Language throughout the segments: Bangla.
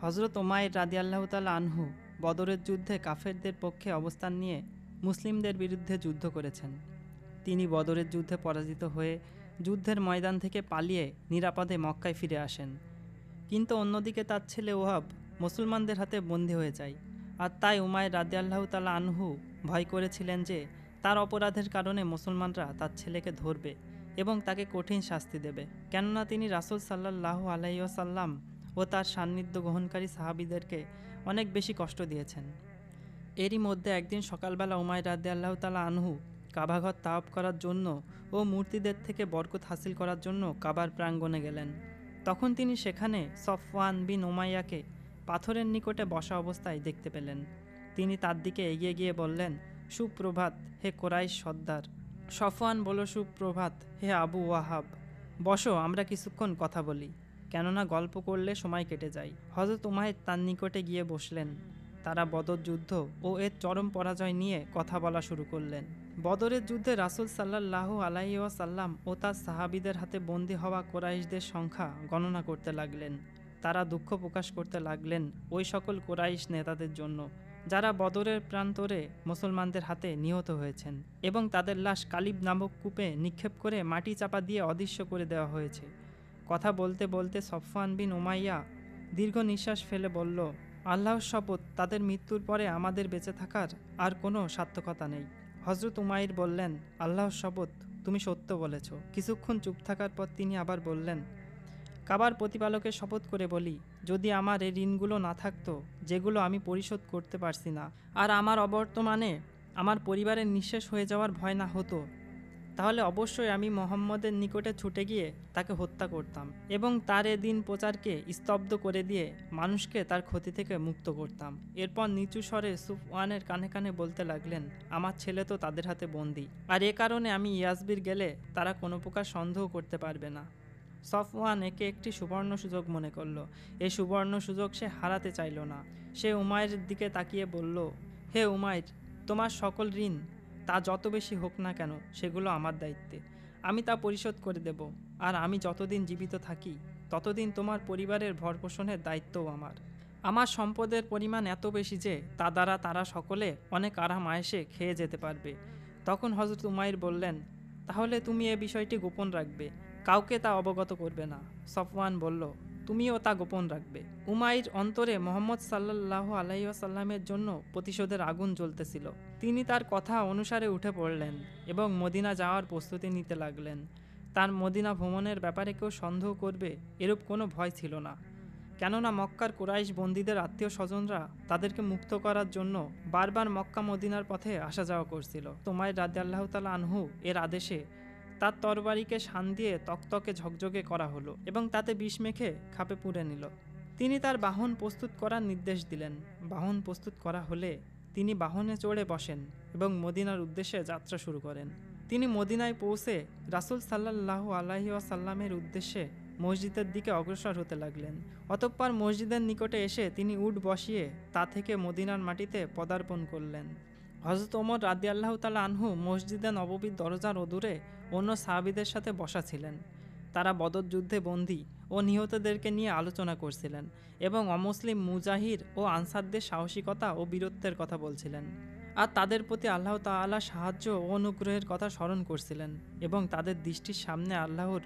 হজরত উমাইর রাদিয়াল্লাহু তাআলা আনহু বদরের যুদ্ধে কাফেরদের পক্ষে অবস্থান নিয়ে মুসলিমদের বিরুদ্ধে যুদ্ধ করেছেন। তিনি বদরের যুদ্ধে পরাজিত হয়ে যুদ্ধের ময়দান থেকে পালিয়ে নিরাপদে মক্কায় ফিরে আসেন। কিন্তু অন্যদিকে তার ছেলে ওহাব মুসলমানদের হাতে বন্দী হয়ে যায়। আর তাই উমাইর রাদিয়াল্লাহু তাআলা আনহু ভয় করেছিলেন যে তার অপরাধের কারণে মুসলমানরা তার ছেলেকে ধরবে এবং তাকে কঠিন শাস্তি দেবে, কেননা তিনি রাসূল সাল্লাল্লাহু আলাইহি ওয়াসাল্লাম ও তার সান্নিধ্য গ্রহণকারী সাহাবীদেরকে অনেক বেশি কষ্ট দিয়েছেন। এরই মধ্যে একদিন সকালবেলা উমাইর রাদিয়াল্লাহু তাআলা আনহু কাবাঘর তাওয়াফ করার জন্য ও মূর্তিদের থেকে বরকত হাসিল করার জন্য কাবার প্রাঙ্গণে গেলেন। তখন তিনি সেখানে সফওয়ান বিন উমাইয়াকে পাথরের নিকটে বসা অবস্থায় দেখতে পেলেন। তিনি তার দিকে এগিয়ে গিয়ে বললেন, সুপ্রভাত হে কোরাইশ সর্দার। সফওয়ান বলল, সুপ্রভাত হে আবু ওয়াহাব। বসো, আমরা কিছুক্ষণ কথা বলি, কেননা গল্প করলে সময় কেটে যায়। হযরত উমাইর তার নিকটে গিয়ে বসলেন। তারা বদর যুদ্ধ ও এর চরম পরাজয় নিয়ে কথা বলা শুরু করলেন। বদরের যুদ্ধে রাসূল সাল্লাল্লাহু আলাইহি ওয়াসাল্লাম ও তার সাহাবীদের হাতে বন্দী হওয়া কোরাইশদের সংখ্যা গণনা করতে লাগলেন। তারা দুঃখ প্রকাশ করতে লাগলেন ওই সকল কোরাইশ নেতাদের জন্য যারা বদরের প্রান্তরে মুসলমানদের হাতে নিহত হয়েছেন এবং তাদের লাশ কালিব নামক কূপে নিক্ষেপ করে মাটি চাপা দিয়ে অদৃশ্য করে দেওয়া হয়েছে। কথা বলতে বলতে সফওয়ান বিন উমাইয়া দীর্ঘ নিঃশ্বাস ফেলে বলল, আল্লাহর শপথ, তাদের মৃত্যুর পরে আমাদের বেঁচে থাকার আর কোনো সার্থকতা নেই। হযরত উমাইর বললেন, আল্লাহর শপথ, তুমি সত্য বলেছ। কিছুক্ষণ চুপ থাকার পর তিনি আবার বললেন, কাবার প্রতিপালকের শপথ করে বলি, যদি আমার এই ঋণগুলো না থাকতো যেগুলো আমি পরিশোধ করতে পারছি না, আর আমার অবর্তমানে আমার পরিবারের নিঃশেষ হয়ে যাওয়ার ভয় না হতো, তাহলে অবশ্যই আমি মুহাম্মদের নিকটে ছুটে গিয়ে তাকে হত্যা করতাম এবং তার এ দিন প্রচারকে স্তব্ধ করে দিয়ে মানুষকে তার ক্ষতি থেকে মুক্ত করতাম। এরপর নিচু স্বরে সফওয়ানের কানে কানে বলতে লাগলেন, আমার ছেলে তো তাদের হাতে বন্দী, আর এ কারণে আমি ইয়াসবির গেলে তারা কোনো প্রকার সন্দেহ করতে পারবে না। সফওয়ান একে একটি সুবর্ণ সুযোগ মনে করল। এই সুবর্ণ সুযোগ সে হারাতে চাইল না। সে উমাইরের দিকে তাকিয়ে বলল, হে উমাইর, তোমার সকল ঋণ তা যত বেশি হোক না কেন সেগুলো আমার দায়িত্বে, আমি তা পরিশোধ করে দেব। আর আমি যতদিন জীবিত থাকি ততদিন তোমার পরিবারের ভরণপোষণের দায়িত্বও আমার। আমার সম্পদের পরিমাণ এত বেশি যে তা দ্বারা তারা সকলে অনেক আরাম আয়েশে খেয়ে যেতে পারবে। তখন হযরত উমাইর বললেন, তাহলে তুমি এ বিষয়টি গোপন রাখবে, কাউকে তা অবগত করবে না। সফওয়ান বলল, তুমিও তা গোপন রাখবে। উমাইর অন্তরে মুহাম্মদ সাল্লাল্লাহু আলাইহি ওয়াসাল্লামের জন্য প্রতিশোধের আগুন জ্বলতেছিল। তিনি তার কথা অনুসারে উঠে পড়লেন এবং মদিনা যাওয়ার প্রস্তুতি নিতে লাগলেন। তার মদিনা ভ্রমণের ব্যাপারে কেউ সন্দেহ করবে এরূপ কোনো ভয় ছিল না, কেননা মক্কার কুরাইশ বন্দীদের আত্মীয় স্বজনরা তাদেরকে মুক্ত করার জন্য বারবার মক্কা মদিনার পথে আসা যাওয়া করছিল। উমাইর রাদিয়াল্লাহু তাআলা আনহু এর আদেশে তার তরবারিকে শান দিয়ে তকতকে ঝকঝকে করা হলো এবং তাতে বিষ মেখে খাপে পুরে নিল। তিনি তার বাহন প্রস্তুত করার নির্দেশ দিলেন। বাহন প্রস্তুত করা হলে তিনি বাহনে চড়ে বসেন এবং মদিনার উদ্দেশ্যে যাত্রা শুরু করেন। তিনি মদিনায় পৌঁছে রাসূল সাল্লাল্লাহু আলাইহি ওয়াসাল্লামের উদ্দেশ্যে মসজিদের দিকে অগ্রসর হতে লাগলেন। অতঃপর মসজিদের নিকটে এসে তিনি উট বসিয়ে তা থেকে মদিনার মাটিতে পদার্পণ করলেন। হযরত ওমর রাদিয়াল্লাহু তাআলা আনহু মসজিদে নববীর দরজার অদূরে অন্য সাহাবীদের সাথে বসা ছিলেন। তারা বদর যুদ্ধে বন্দী ও নিহতদেরকে নিয়ে আলোচনা করছিলেন এবং অমুসলিম মুজাহির ও আনসারদের সাহসিকতা ও বীরত্বের কথা বলছিলেন, আর তাদের প্রতি আল্লাহ তাআলা সাহায্য ও অনুগ্রহের কথা স্মরণ করছিলেন এবং তাদের দৃষ্টির সামনে আল্লাহর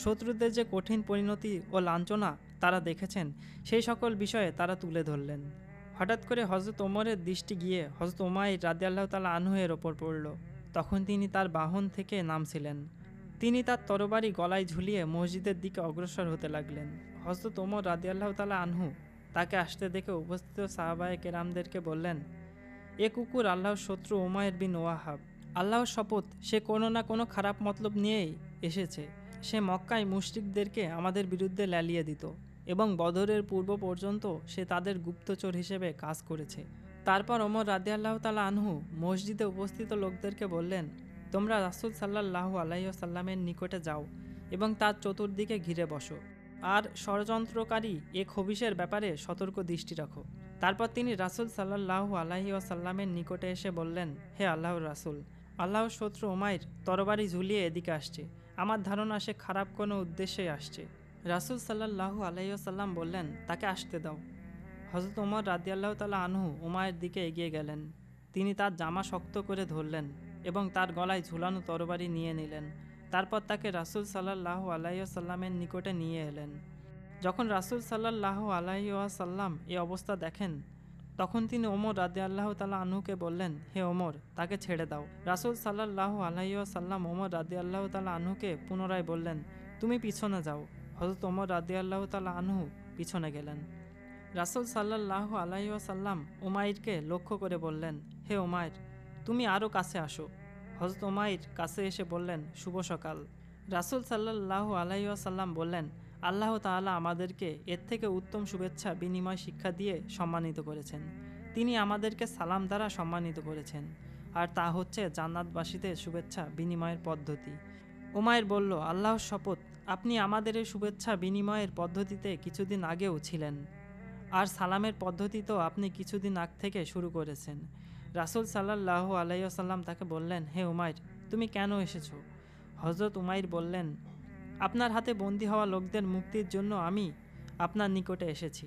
শত্রুদের যে কঠিন পরিণতি ও লাঞ্ছনা তারা দেখেছেন সেই সকল বিষয়ে তারা তুলে ধরলেন। হঠাৎ করে হযরত ওমরের দৃষ্টি গিয়ে হযরত উমাইর রাদিয়াল্লাহু তাআলা আনহু এর ওপর পড়ল। তখন তিনি তার বাহন থেকে নামছিলেন। তিনি তার তরবারি গলায় ঝুলিয়ে মসজিদের দিকে অগ্রসর হতে লাগলেন। হযরত ওমর রাদিয়াল্লাহু তাআলা আনহু তাকে আসতে দেখে উপস্থিত সাহাবায়ে কেরামদেরকে বললেন, এ কুকুর আল্লাহর শত্রু উমাইর বিন ওয়াহাব। আল্লাহর শপথ, সে কোনো না কোনো খারাপ মতলব নিয়েই এসেছে। সে মক্কায় মুশরিকদেরকে আমাদের বিরুদ্ধে ল্যালিয়ে দিত এবং বদরের পূর্ব পর্যন্ত সে তাদের গুপ্তচর হিসেবে কাজ করেছে। তারপর ওমর রাদিয়াল্লাহু তাআলা আনহু মসজিদে উপস্থিত লোকদেরকে বললেন, তোমরা রাসূল সাল্লাল্লাহু আলাইহি ওয়াসাল্লামের নিকটে যাও এবং তার চতুর্দিকে ঘিরে বসো, আর ষড়যন্ত্রকারী এ খবিশের ব্যাপারে সতর্ক দৃষ্টি রাখো। তারপর তিনি রাসূল সাল্লাল্লাহু আলাইহি ওয়াসাল্লামের নিকটে এসে বললেন, হে আল্লাহর রাসূল, আল্লাহর শত্রু উমাইর তরবারি ঝুলিয়ে এদিকে আসছে। আমার ধারণা সে খারাপ কোনো উদ্দেশ্যে আসছে। রাসূল সাল্লাল্লাহু আলাইহি ওয়াসাল্লাম বললেন, তাকে আসতে দাও। হযরত ওমর রাদিয়াল্লাহু তাআলা আনহু উমাইরের দিকে এগিয়ে গেলেন। তিনি তার জামা শক্ত করে ধরলেন এবং তার গলায় ঝুলানো তরবারি নিয়ে নিলেন। তারপর তাকে রাসূল সাল্লাল্লাহু আলাইহি ওয়াসাল্লামের নিকটে নিয়ে এলেন। যখন রাসূল সাল্লাল্লাহু আলাইহি ওয়াসাল্লাম এই অবস্থা দেখেন, তখন তিনি ওমর রাদিয়াল্লাহু তাআলা আনহুকে বললেন, হে ওমর, তাকে ছেড়ে দাও। রাসূল সাল্লাল্লাহু আলাইহি ওয়াসাল্লাম ওমর রাদিয়াল্লাহু তাআলা আনহুকে পুনরায় বললেন, তুমি পিছনে যাও। হযরত ওমর রাদিয়াল্লাহু তাআলা আনহু পিছনে গেলেন। রাসূল সাল্লাল্লাহু আলাইহি ওয়াসাল্লাম উমাইরকে লক্ষ্য করে বললেন, হে উমাইর, তুমি আরও কাছে আসো। হযরত উমাইর কাছে এসে বললেন, শুভ সকাল। রাসূল সাল্লাল্লাহু আলাইহি ওয়াসাল্লাম বললেন, আল্লাহ তাআলা আমাদেরকে এর থেকে উত্তম শুভেচ্ছা বিনিময় শিক্ষা দিয়ে সম্মানিত করেছেন। তিনি আমাদেরকে সালাম দ্বারা সম্মানিত করেছেন, আর তা হচ্ছে জান্নাতবাসীদের শুভেচ্ছা বিনিময়ের পদ্ধতি। উমাইর বলল, আল্লাহর শপথ, আপনি আমাদের এই শুভেচ্ছা বিনিময়ের পদ্ধতিতে কিছুদিন আগেও ছিলেন, আর সালামের পদ্ধতিতেও আপনি কিছুদিন আগ থেকে শুরু করেছেন। রাসূল সাল্লাল্লাহু আলাইহি ওয়াসাল্লাম তাকে বললেন, হে উমাইর, তুমি কেন এসেছো? হযরত উমাইর বললেন, আপনার হাতে বন্দী হওয়া লোকদের মুক্তির জন্য আমি আপনার নিকটে এসেছি।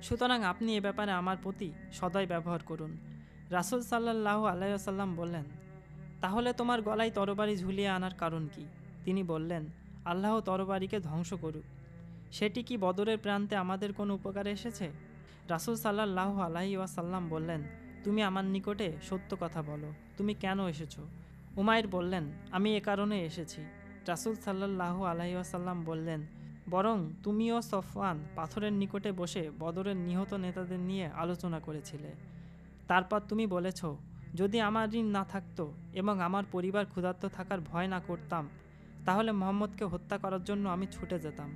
সুতরাং আপনি এ ব্যাপারে আমার প্রতি সদয় ব্যবহার করুন। রাসূল সাল্লাল্লাহু আলাইহি ওয়াসাল্লাম বললেন, তাহলে তোমার গলায় তরবারি ঝুলিয়ে আনার কারণ কি? তিনি বললেন, আল্লাহ তরবারিকে ধ্বংস করুক। সেটি কি বদরের প্রান্তে আমাদের কোনো উপকারে এসেছে? রাসূল সাল্লাল্লাহু আলাইহি ওয়াসাল্লাম বললেন, তুমি আমার নিকটে সত্য কথা বলো, তুমি কেন এসেছো? উমাইর বললেন, আমি এ কারণে এসেছি। রাসূল সাল্লাল্লাহু আলাইহি ওয়াসাল্লাম বললেন, বরং তুমিও সফওয়ান পাথরের নিকটে বসে বদরের নিহত নেতাদের নিয়ে আলোচনা করেছিলে। তারপর তুমি বলেছ, যদি আমার ঋণ না থাকতো এবং আমার পরিবার ক্ষুধার্ত থাকার ভয় না করতাম, তাহলে মুহাম্মদকে হত্যা করার জন্য আমি ছুটে যেতাম।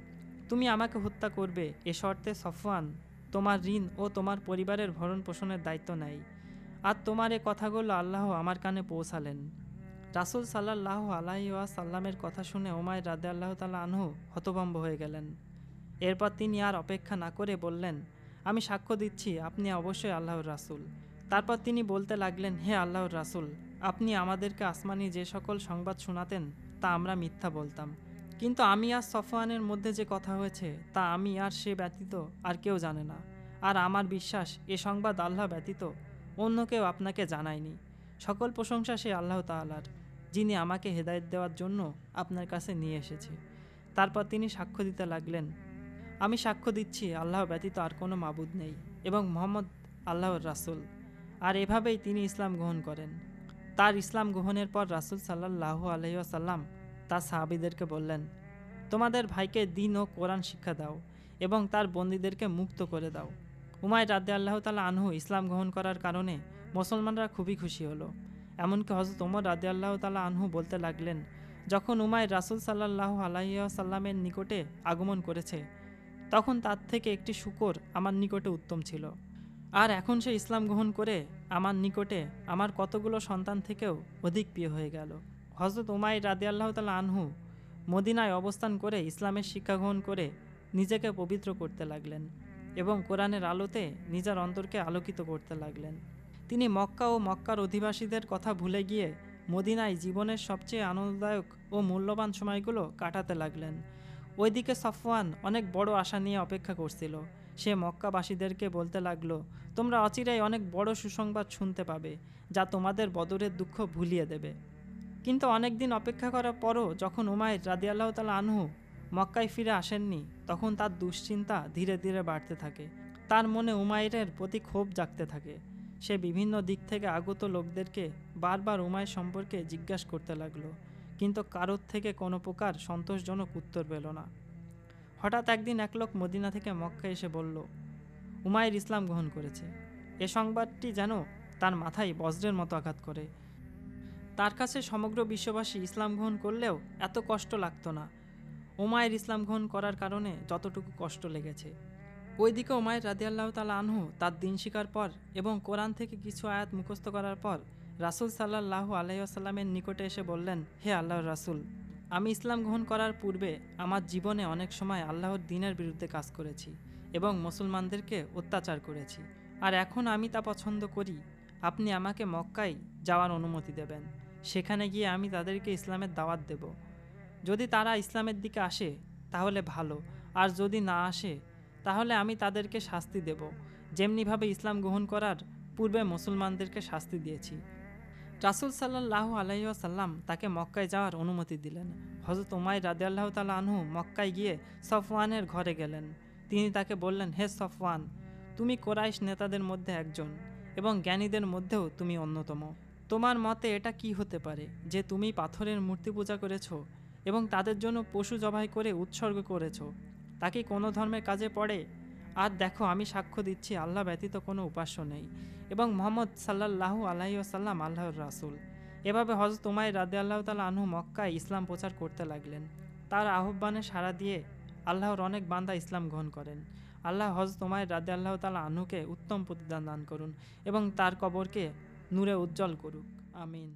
তুমি আমাকে হত্যা করবে এ শর্তে সফওয়ান তোমার ঋণ ও তোমার পরিবারের ভরণ পোষণের দায়িত্ব নেয়। আর তোমার এ কথাগুলো আল্লাহ আমার কানে পৌঁছালেন। রাসূল সাল্লাল্লাহু আলাইহি ওয়াসাল্লামের কথা শুনে উমাইর রাদিয়াল্লাহু তাআলা আনহু হতভম্ব হয়ে গেলেন। এরপর তিনি আর অপেক্ষা না করে বললেন, আমি সাক্ষ্য দিচ্ছি আপনি অবশ্যই আল্লাহর রাসূল। তারপর তিনি বলতে লাগলেন, হে আল্লাহর রাসূল, আপনি আমাদেরকে আসমানি যে সকল সংবাদ শোনাতেন তা আমরা মিথ্যা বলতাম, কিন্তু আমি আর সফওয়ানের মধ্যে যে কথা হয়েছে তা আমি আর সে ব্যতীত আর কেউ জানে না। আর আমার বিশ্বাস এ সংবাদ আল্লাহ ব্যতীত অন্য কেউ আপনাকে জানায়নি। সকল প্রশংসা সে আল্লাহ তাআলার, যিনি আমাকে হেদায়েত দেওয়ার জন্য আপনার কাছে নিয়ে এসেছে। তারপর তিনি সাক্ষ্য দিতে লাগলেন, আমি সাক্ষ্য দিচ্ছি আল্লাহ ব্যতীত আর কোনো মাবুদ নেই এবং মুহাম্মদ আল্লাহর রাসূল। আর এভাবেই তিনি ইসলাম গ্রহণ করেন। তার ইসলাম গ্রহণের পর রাসূল সাল্লাল্লাহু আলাইহি ওয়াসাল্লাম তার সাহাবীদেরকে বললেন, তোমাদের ভাইকে দ্বীন ও কোরআন শিক্ষা দাও এবং তার বন্দীদেরকে মুক্ত করে দাও। উমাইর রাদিয়াল্লাহু তাআলা আনহু ইসলাম গ্রহণ করার কারণে মুসলমানরা খুবই খুশি হলো। এমনকি হযরত ওমর রাদিয়াল্লাহু তাআলা আনহু বলতে লাগলেন, যখন উমাইর রাসূল সাল্লাল্লাহু আলাইহি ওয়াসাল্লামের নিকটে আগমন করেছে, তখন তার থেকে একটি শূকর আমার নিকটে উত্তম ছিল। আর এখন সে ইসলাম গ্রহণ করে আমার নিকটে আমার কতগুলো সন্তান থেকেও অধিক প্রিয় হয়ে গেল। হযরত উমাইর রাদিয়াল্লাহু তাআলা আনহু মদিনায় অবস্থান করে ইসলামের শিক্ষা গ্রহণ করে নিজেকে পবিত্র করতে লাগলেন এবং কোরআনের আলোতে নিজের অন্তরকে আলোকিত করতে লাগলেন। তিনি মক্কা ও মক্কার অধিবাসীদের কথা ভুলে গিয়ে মদিনায় জীবনের সবচেয়ে আনন্দদায়ক ও মূল্যবান সময়গুলো কাটাতে লাগলেন। ওইদিকে সফওয়ান অনেক বড় আশা নিয়ে অপেক্ষা করছিল। সে মক্কাবাসীদেরকে বলতে লাগলো, তোমরা অচিরেই অনেক বড় সুসংবাদ শুনতে পাবে, যা তোমাদের বদরের দুঃখ ভুলিয়ে দেবে। কিন্তু অনেক দিন অপেক্ষা করার পরও যখন উমাইর রাদিয়াল্লাহু তাআলা আনহু মক্কায় ফিরে আসেননি, তখন তার দুশ্চিন্তা ধীরে ধীরে বাড়তে থাকে। তার মনে উমাইরের প্রতি ক্ষোভ জাগতে থাকে। সে বিভিন্ন দিক থেকে আগত লোকদেরকে বারবার উমাইর সম্পর্কে জিজ্ঞাসা করতে লাগলো, কিন্তু কারোর থেকে কোনো প্রকার সন্তোষজনক উত্তর পেল না। হঠাৎ একদিন এক লোক মদিনা থেকে মক্কা এসে বলল, উমাইর ইসলাম গ্রহণ করেছে। এ সংবাদটি যেন তার মাথায় বজ্রের মতো আঘাত করে। তার কাছে সমগ্র বিশ্ববাসী ইসলাম গ্রহণ করলেও এত কষ্ট লাগতো না উমাইর ইসলাম গ্রহণ করার কারণে যতটুকু কষ্ট লেগেছে। ওইদিকে উমাইর রাদিয়াল্লাহু তাআলা আনহু তার দিন শিকার পর এবং কোরআন থেকে কিছু আয়াত মুখস্থ করার পর রাসূল সাল্লাল্লাহু আলাইহি ওয়াসাল্লামের নিকটে এসে বললেন, হে আল্লাহর রাসূল, আমি ইসলাম গ্রহণ করার পূর্বে আমার জীবনে অনেক সময় আল্লাহর দ্বীনের বিরুদ্ধে কাজ করেছি এবং মুসলমানদেরকে অত্যাচার করেছি। আর এখন আমি তা পছন্দ করি। আপনি আমাকে মক্কায় যাওয়ার অনুমতি দেবেন। সেখানে গিয়ে আমি তাদেরকে ইসলামের দাওয়াত দেব। যদি তারা ইসলামের দিকে আসে তাহলে ভালো, আর যদি না আসে তাহলে আমি তাদেরকে শাস্তি দেব, যেমনিভাবে ইসলাম গ্রহণ করার পূর্বে মুসলমানদেরকে শাস্তি দিয়েছি। রাসূল সাল্লাল্লাহু আলাইহি ওয়াসাল্লাম তাকে মক্কায় যাওয়ার অনুমতি দিলেন। হযরত উমাইর রাদিয়াল্লাহু তাআলা আনহু মক্কায় গিয়ে সফওয়ানের ঘরে গেলেন। তিনি তাকে বললেন, হে সফওয়ান, তুমি কোরাইশ নেতাদের মধ্যে একজন এবং জ্ঞানীদের মধ্যেও তুমি অন্যতম। তোমার মতে এটা কি হতে পারে যে তুমি পাথরের মূর্তি পূজা করেছ এবং তাদের জন্য পশু জবাই করে উৎসর্গ করেছ? তা কি কোনো ধর্মের কাজে পড়ে? আর দেখো, আমি সাক্ষ্য দিচ্ছি আল্লাহ ব্যতীত কোনো উপাস্য নেই এবং মুহাম্মদ সাল্লাল্লাহু আলাইহি ওয়াসাল্লাম আল্লাহর রাসূল। এভাবে হযরত উমাইর রাদিয়াল্লাহু তাআলা আনহু মক্কায় ইসলাম প্রচার করতে লাগলেন। তার আহ্বানে সাড়া দিয়ে আল্লাহর অনেক বান্দা ইসলাম গ্রহণ করেন। আল্লাহ হযরত উমাইর রাদিয়াল্লাহু তাআলা আনহুকে উত্তম প্রতিদান দান করুন এবং তার কবরকে নূরে উজ্জ্বল করুক। আমিন।